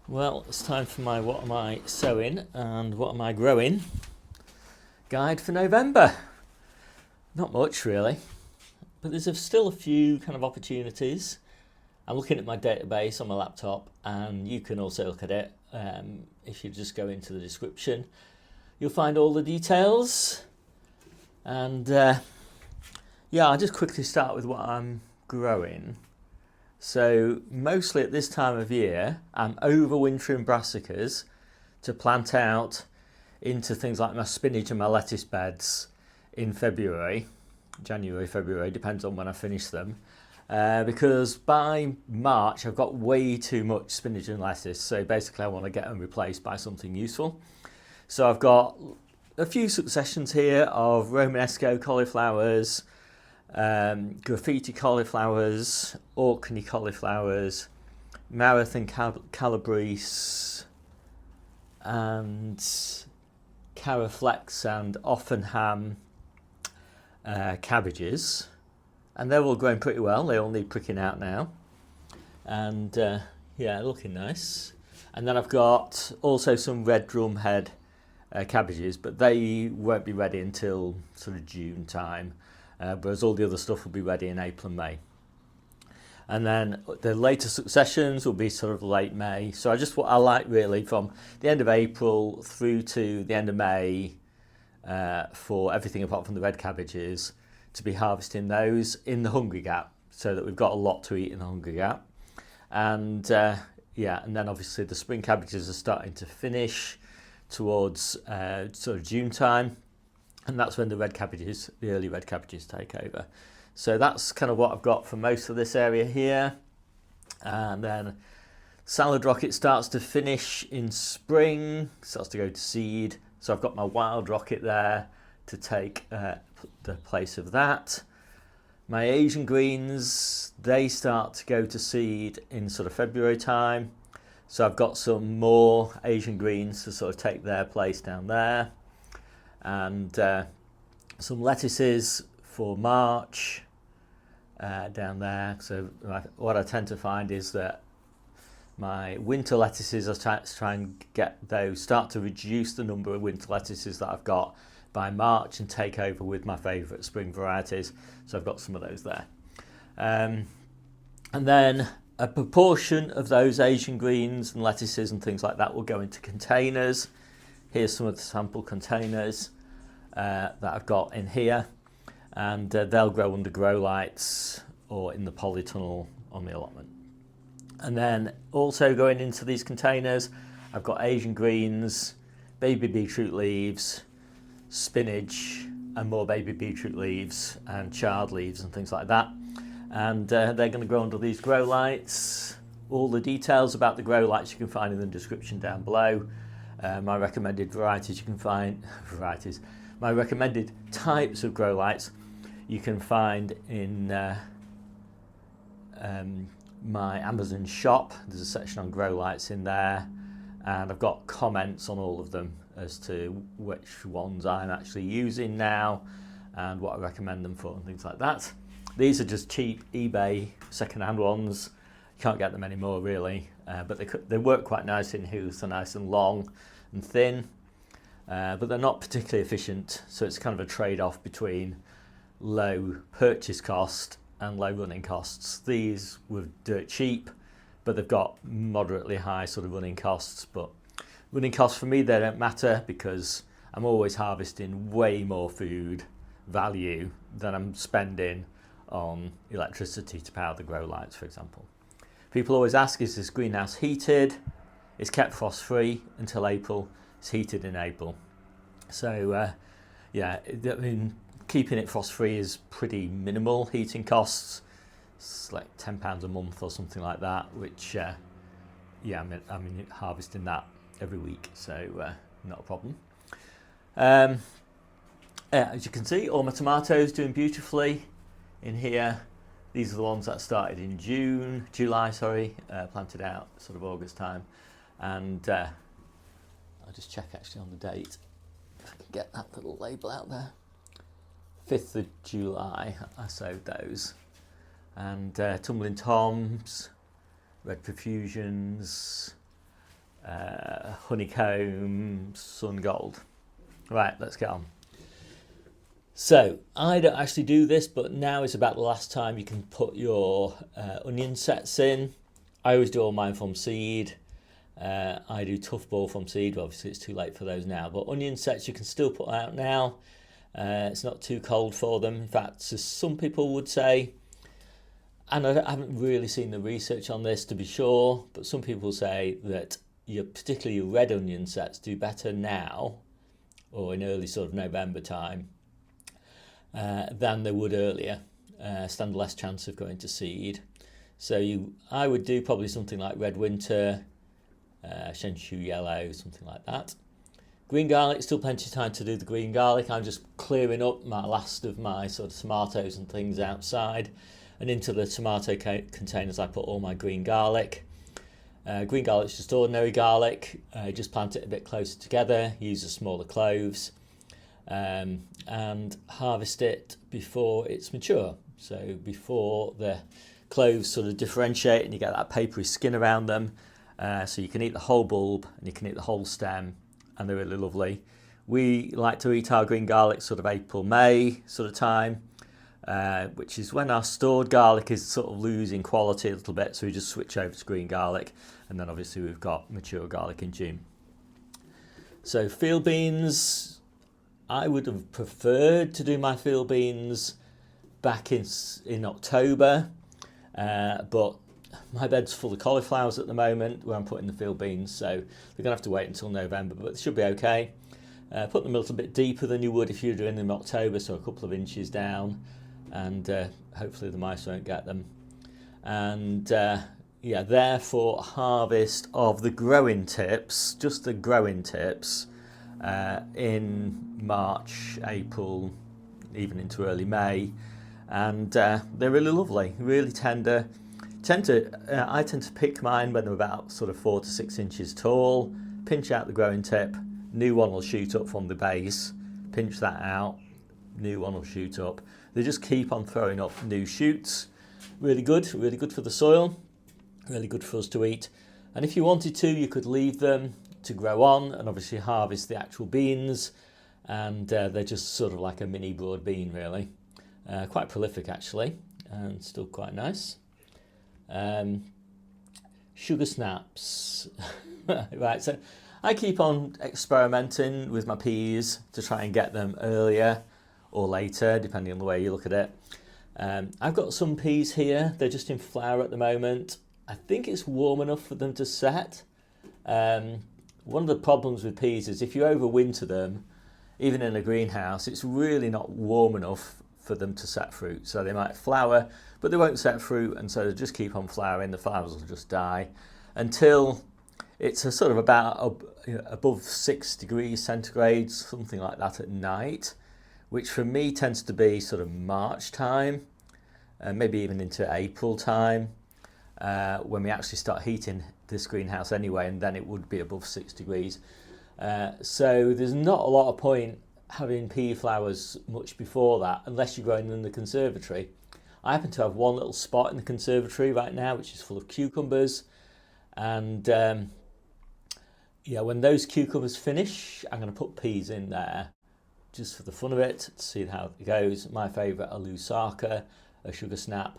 Well, it's time for my what am I sowing and what am I growing guide for November. Not much really, but there's still a few kind of opportunities. I'm looking at my database on my laptop, and you can also look at it. If you just go into the description, you'll find all the details. And I'll just quickly start with what I'm growing. So mostly at this time of year, I'm overwintering brassicas to plant out into things like my spinach and my lettuce beds in January, February, depends on when I finish them. Because by March I've got way too much spinach and lettuce, so basically I want to get them replaced by something useful. So I've got a few successions here of Romanesco cauliflowers, graffiti cauliflowers, Orkney cauliflowers, Marathon calabrese, and Caraflex and Offenham cabbages, and they're all growing pretty well. They all need pricking out now, and looking nice. And then I've got also some red drumhead cabbages, but they won't be ready until sort of June time, whereas all the other stuff will be ready in April and May. And then the later successions will be sort of late May. So what I like really from the end of April through to the end of May, for everything apart from the red cabbages, to be harvesting those in the Hungry Gap, so that we've got a lot to eat in the Hungry Gap. And and then obviously the spring cabbages are starting to finish towards sort of June time, and that's when the early red cabbages take over. So that's kind of what I've got for most of this area here. And then salad rocket starts to finish in spring, starts to go to seed. So I've got my wild rocket there to take the place of that. My Asian greens, they start to go to seed in sort of February time. So I've got some more Asian greens to sort of take their place down there. And some lettuces for March down there. So what I tend to find is that my winter lettuces, I try and get those, start to reduce the number of winter lettuces that I've got by March and take over with my favourite spring varieties. So I've got some of those there. And then a proportion of those Asian greens and lettuces and things like that will go into containers. Here's some of the sample containers that I've got in here, and they'll grow under grow lights or in the polytunnel on the allotment. And then also going into these containers, I've got Asian greens, baby beetroot leaves, spinach, and more baby beetroot leaves and chard leaves and things like that. And they're going to grow under these grow lights. All the details about the grow lights you can find in the description down below. My recommended varieties you can find my recommended types of grow lights you can find in my Amazon shop. There's a section on grow lights in there, and I've got comments on all of them as to which ones I'm actually using now and what I recommend them for and things like that. These are just cheap eBay second-hand ones. You can't get them anymore really, but they work quite nicely in hooves. They're nice and long and thin, but they're not particularly efficient, so it's kind of a trade-off between low purchase cost and low running costs. These were dirt cheap, but they've got moderately high sort of running costs. But running costs for me, they don't matter, because I'm always harvesting way more food value than I'm spending on electricity to power the grow lights, for example. People always ask, is this greenhouse heated? It's kept frost free until April. It's heated in April. So keeping it frost free is pretty minimal heating costs. It's like £10 a month or something like that, which I'm harvesting that every week, so not a problem. As you can see, all my tomatoes doing beautifully in here. These are the ones that started in July, planted out sort of August time. And I'll just check actually on the date, if I can get that little label out there. 5th of July, I sowed those. And Tumbling Toms, Red Profusions, honeycomb, sun gold. Right, let's get on. So I don't actually do this, but now is about the last time you can put your onion sets in. I always do all mine from seed. I do tough ball from seed. Obviously it's too late for those now, but onion sets you can still put out now. It's not too cold for them. In fact, as some people would say, and I haven't really seen the research on this to be sure, but some people say that particularly your red onion sets do better now, or in early sort of November time, than they would earlier. Stand less chance of going to seed. So I would do probably something like red winter, Shenshu yellow, something like that. Green garlic, still plenty of time to do the green garlic. I'm just clearing up my last of my sort of tomatoes and things outside, and into the tomato containers I put all my green garlic. Green garlic is just ordinary garlic. Just plant it a bit closer together, use the smaller cloves, and harvest it before it's mature. So before the cloves sort of differentiate and you get that papery skin around them. So you can eat the whole bulb and you can eat the whole stem, and they're really lovely. We like to eat our green garlic sort of April, May sort of time, which is when our stored garlic is sort of losing quality a little bit. So we just switch over to green garlic, and then obviously we've got mature garlic in June. So field beans, I would have preferred to do my field beans back in October, but my bed's full of cauliflowers at the moment where I'm putting the field beans, so they're going to have to wait until November, but they should be okay. Put them a little bit deeper than you would if you were doing them in October, so a couple of inches down, and hopefully the mice won't get them. And yeah, therefore harvest of the growing tips, just the growing tips, in March, April, even into early May, and they're really lovely, really tender. I tend to pick mine when they're about sort of 4 to 6 inches tall, pinch out the growing tip, new one will shoot up from the base, pinch that out, new one will shoot up. They just keep on throwing up new shoots. Really good for the soil, really good for us to eat. And if you wanted to, you could leave them to grow on and obviously harvest the actual beans, and they're just sort of like a mini broad bean really. Quite prolific actually, and still quite nice. Sugar snaps. Right, so I keep on experimenting with my peas to try and get them earlier or later, depending on the way you look at it. I've got some peas here, they're just in flower at the moment. I think it's warm enough for them to set. One of the problems with peas is if you overwinter them, even in a greenhouse, it's really not warm enough for them to set fruit. So they might flower, but they won't set fruit, and so they just keep on flowering. The flowers will just die until it's a sort of about above 6 degrees centigrade, something like that at night, which for me tends to be sort of March time, maybe even into April time, when we actually start heating this greenhouse anyway, and then it would be above 6 degrees. So there's not a lot of point having pea flowers much before that, unless you're growing them in the conservatory. I happen to have one little spot in the conservatory right now which is full of cucumbers, and yeah, when those cucumbers finish, I'm going to put peas in there just for the fun of it, to see how it goes. My favourite are Lusaka, a sugar snap,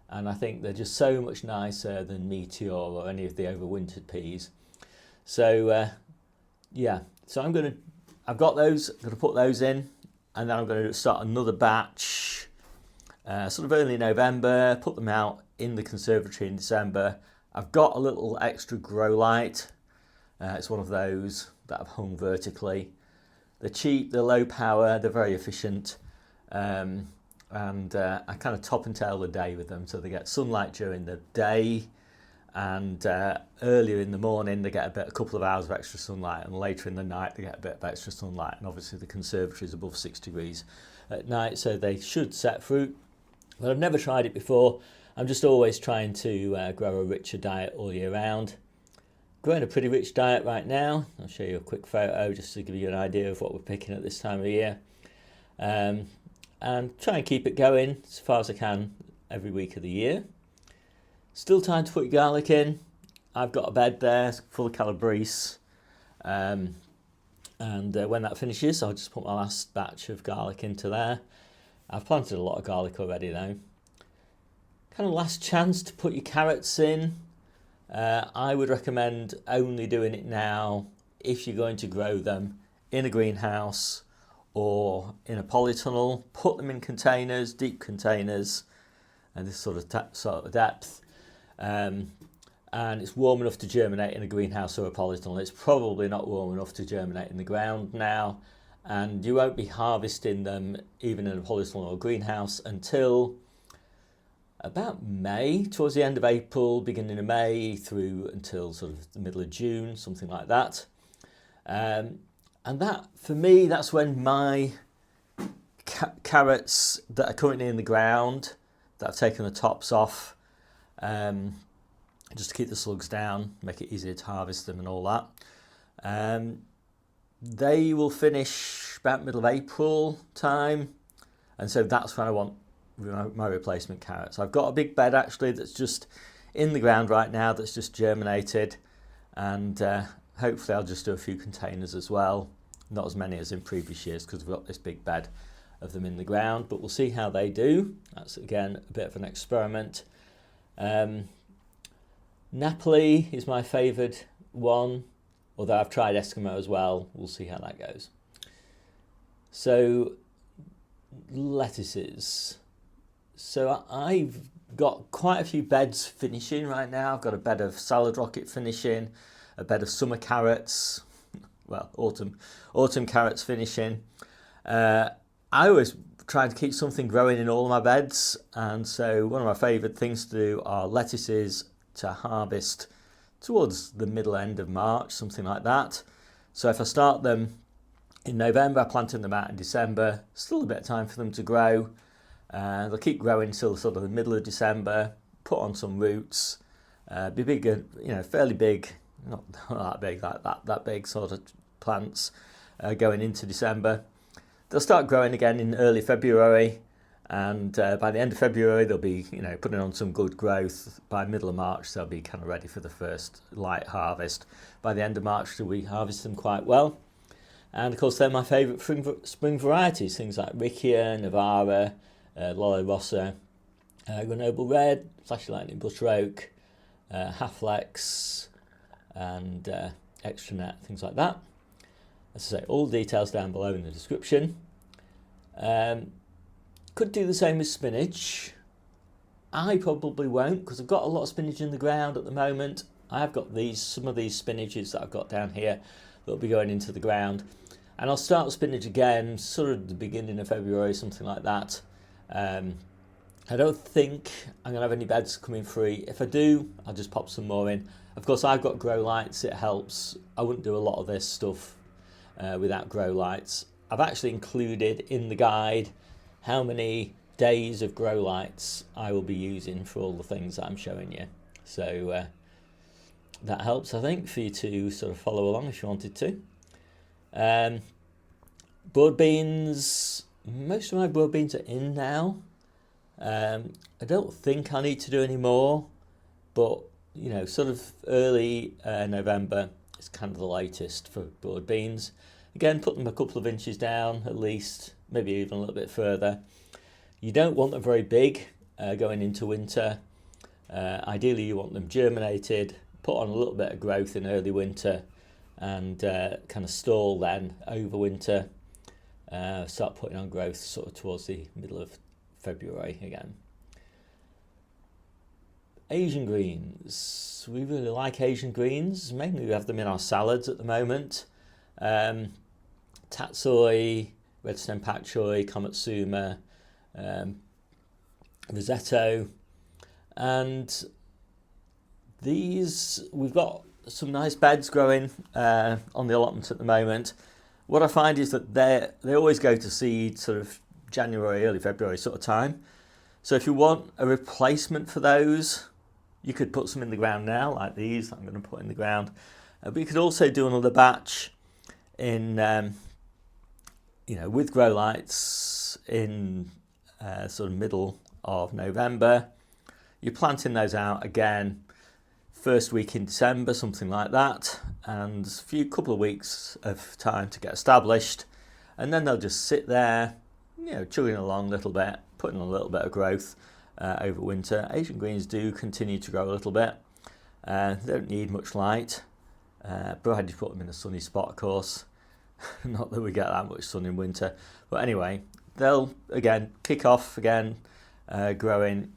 and I think they're just so much nicer than Meteor or any of the overwintered peas. So yeah, so I've got those, I'm going to put those in, and then I'm going to start another batch sort of early November, put them out in the conservatory in December. I've got a little extra grow light. It's one of those that I've hung vertically. They're cheap, they're low power, they're very efficient, and I kind of top and tail the day with them, so they get sunlight during the day, and earlier in the morning they get a couple of hours of extra sunlight, and later in the night they get a bit of extra sunlight. And obviously the conservatory is above 6 degrees at night, so they should set fruit. But I've never tried it before. I'm just always trying to grow a richer diet all year round. Growing a pretty rich diet right now. I'll show you a quick photo just to give you an idea of what we're picking at this time of year. And try and keep it going as far as I can every week of the year. Still time to put your garlic in. I've got a bed there full of calabrese, and when that finishes, I'll just put my last batch of garlic into there. I've planted a lot of garlic already though. Kind of last chance to put your carrots in. I would recommend only doing it now if you're going to grow them in a greenhouse or in a polytunnel. Put them in containers, deep containers, and this sort of depth. And it's warm enough to germinate in a greenhouse or a polytunnel. It's probably not warm enough to germinate in the ground now, and you won't be harvesting them even in a polytunnel or greenhouse until about May, towards the end of April, beginning of May, through until sort of the middle of June, something like that. And that, for me, that's when my carrots that are currently in the ground, that I've taken the tops off, just to keep the slugs down, make it easier to harvest them and all that. They will finish about middle of April time, and so that's when I want my replacement carrots. I've got a big bed actually that's just in the ground right now, that's just germinated, and hopefully I'll just do a few containers as well. Not as many as in previous years because we've got this big bed of them in the ground, but we'll see how they do. That's again a bit of an experiment. Napoli is my favoured one, although I've tried Eskimo as well. We'll see how that goes. So lettuces. So I've got quite a few beds finishing right now. I've got a bed of salad rocket finishing, a bed of summer carrots, well, autumn carrots finishing. I always try to keep something growing in all of my beds, and so one of my favourite things to do are lettuces to harvest towards the middle end of March, something like that. So if I start them in November, planting them out in December, still a bit of time for them to grow. They'll keep growing till sort of the middle of December, put on some roots, be bigger, fairly big, not that big, like that big sort of plants going into December. They'll start growing again in early February, and by the end of February they'll be putting on some good growth. By middle of March they'll be kind of ready for the first light harvest. By the end of March we harvest them quite well, and of course they're my favourite spring varieties, things like Riccia, Navara, Lollo Rossa, Grenoble Red, Flashy Lightning Butter Oak, Halflex, and Extra Net, things like that. As I say, all the details down below in the description. Could do the same with spinach. I probably won't because I've got a lot of spinach in the ground at the moment. I have got some of these spinaches that I've got down here that will be going into the ground, and I'll start spinach again sort of the beginning of February, something like that. I don't think I'm going to have any beds coming free. If I do, I'll just pop some more in. Of course, I've got grow lights, it helps. I wouldn't do a lot of this stuff without grow lights. I've actually included in the guide how many days of grow lights I will be using for all the things that I'm showing you. So that helps, I think, for you to sort of follow along if you wanted to. Broad beans, most of my broad beans are in now. I don't think I need to do any more, but sort of early November is kind of the latest for broad beans. Again, put them a couple of inches down at least, maybe even a little bit further. You don't want them very big going into winter. Ideally you want them germinated, put on a little bit of growth in early winter, and kind of stall then over winter. Start putting on growth sort of towards the middle of February again. Asian greens. We really like Asian greens. Mainly we have them in our salads at the moment. Tatsoi, red stem pak choi, komatsuma, risotto, and these we've got some nice beds growing on the allotment at the moment. What I find is that they always go to seed sort of January, early February sort of time. So if you want a replacement for those, you could put some in the ground now, like these I'm going to put in the ground. But you could also do another batch in, with grow lights in sort of middle of November. You're planting those out again first week in December, something like that, and a couple of weeks of time to get established, and then they'll just sit there, chugging along a little bit, putting on a little bit of growth over winter. Asian greens do continue to grow a little bit. They don't need much light, provided you put them in a sunny spot, of course. Not that we get that much sun in winter, but anyway, they'll again kick off again, growing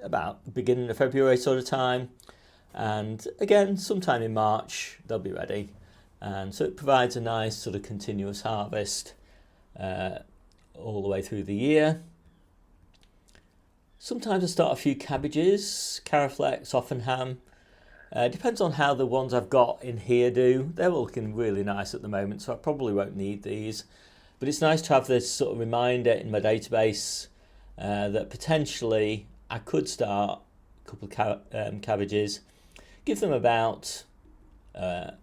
about the beginning of February sort of time, and again sometime in March they'll be ready, and so it provides a nice sort of continuous harvest all the way through the year. Sometimes I start a few cabbages, caraflex, Offenham. Depends on how the ones I've got in here do. They're looking really nice at the moment, so I probably won't need these. But it's nice to have this sort of reminder in my database that potentially I could start a couple of cabbages, give them about a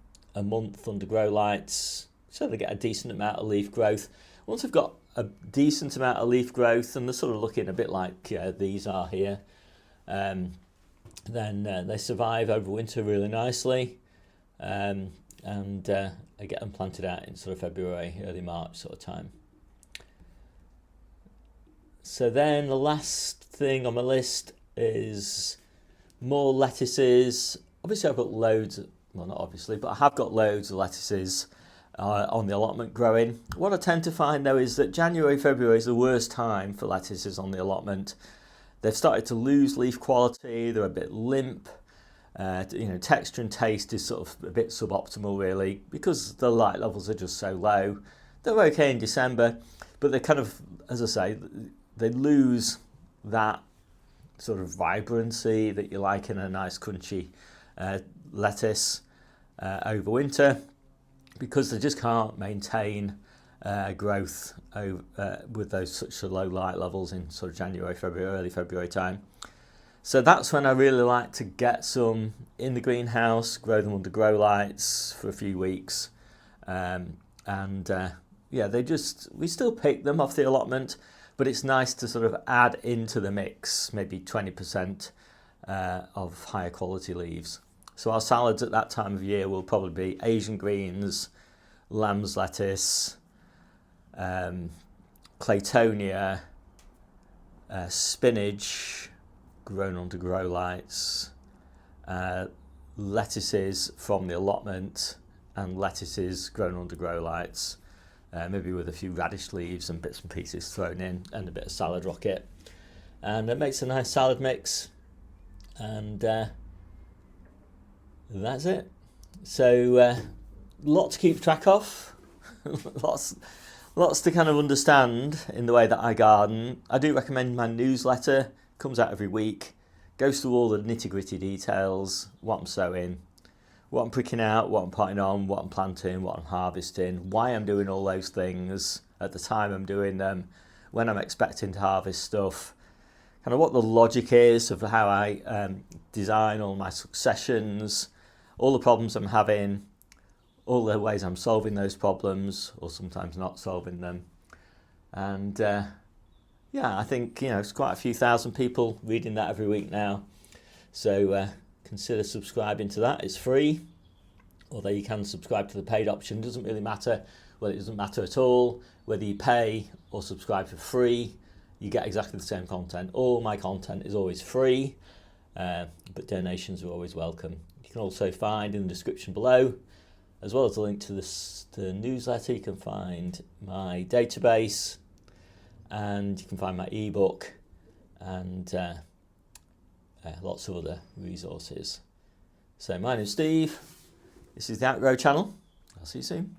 month under grow lights, so they get a decent amount of leaf growth. Once I've got a decent amount of leaf growth, and they're sort of looking a bit like these are here, then they survive over winter really nicely, and I get them planted out in sort of February, early March sort of time. So then the last thing on my list is more lettuces. Obviously I've got loads, well not obviously, but I have got loads of lettuces on the allotment growing. What I tend to find though is that January, February is the worst time for lettuces on the allotment. They've started to lose leaf quality, they're a bit limp, texture and taste is sort of a bit suboptimal really, because the light levels are just so low. They're okay in December, but they're kind of, as I say, they lose that sort of vibrancy that you like in a nice crunchy lettuce over winter, because they just can't maintain growth with those such low light levels in sort of January, February, early February time. So that's when I really like to get some in the greenhouse, grow them under grow lights for a few weeks, we still pick them off the allotment, but it's nice to sort of add into the mix maybe 20% of higher quality leaves. So our salads at that time of year will probably be Asian greens, lamb's lettuce, claytonia, spinach grown under grow lights, lettuces from the allotment, and lettuces grown under grow lights, maybe with a few radish leaves and bits and pieces thrown in, and a bit of salad rocket, and it makes a nice salad mix, and that's it. So lot to keep track of, lots to kind of understand in the way that I garden. I do recommend my newsletter. Comes out every week, goes through all the nitty-gritty details, what I'm sowing, what I'm pricking out, what I'm potting on, what I'm planting, what I'm harvesting, why I'm doing all those things at the time I'm doing them, when I'm expecting to harvest stuff, kind of what the logic is of how I design all my successions, all the problems I'm having, all the ways I'm solving those problems, or sometimes not solving them. And I think it's quite a few thousand people reading that every week now. So consider subscribing to that. It's free, although you can subscribe to the paid option. It doesn't really matter. Well, it doesn't matter at all whether you pay or subscribe for free. You get exactly the same content. All my content is always free, but donations are always welcome. You can also find in the description below, as well as the link to the newsletter, you can find my database, and you can find my ebook, and lots of other resources. So my name's Steve, this is the Outgrow channel. I'll see you soon.